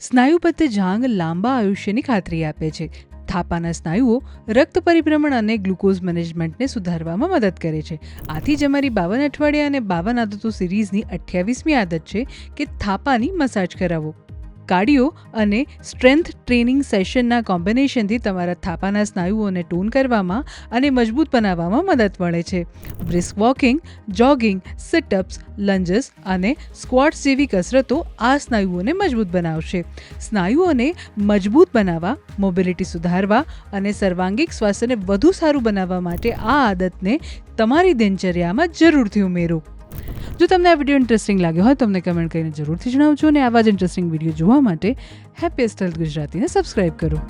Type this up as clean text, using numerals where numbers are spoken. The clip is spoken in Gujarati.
સ્નાયુબદ્ધ જાંઘ લાંબા આયુષ્યની ખાતરી આપે છે. થાપાના સ્નાયુઓ રક્ત પરિભ્રમણ અને ગ્લુકોઝ મેનેજમેન્ટને સુધારવામાં મદદ કરે છે. આથી જ અમારી 52 અઠવાડિયા અને 52 આદતો સિરીઝની 28મી આદત છે કે થાપાની મસાજ કરાવો. કાર્ડિયો અને સ્ટ્રેન્થ ટ્રેનિંગ સેશનના કોમ્બિનેશનથી તમારા થાપાના સ્નાયુઓને ટોન કરવામાં અને મજબૂત બનાવવામાં મદદ મળે છે. બ્રિસ્ક વોકિંગ, જોગિંગ, સિટઅપ્સ, લંજસ અને સ્ક્વોટ્સ જેવી કસરતો આ સ્નાયુઓને મજબૂત બનાવશે. સ્નાયુઓને મજબૂત બનાવવા, મોબિલિટી સુધારવા અને સર્વાંગિક સ્વાસ્થ્યને વધુ સારું બનાવવા માટે આ આદતને તમારી દિનચર્યામાં જરૂરથી ઉમેરો. જો તમને આ વિડીયો ઇન્ટરેસ્ટિંગ લાગ્યો હોય તો અમને કમેન્ટ કરીને જરૂરથી જણાવજો અને આવા જ ઇન્ટરેસ્ટિંગ વિડીયો જોવા માટે હેપીએસ્ટ હેલ્થ ગુજરાતીને સબસ્ક્રાઈબ કરો.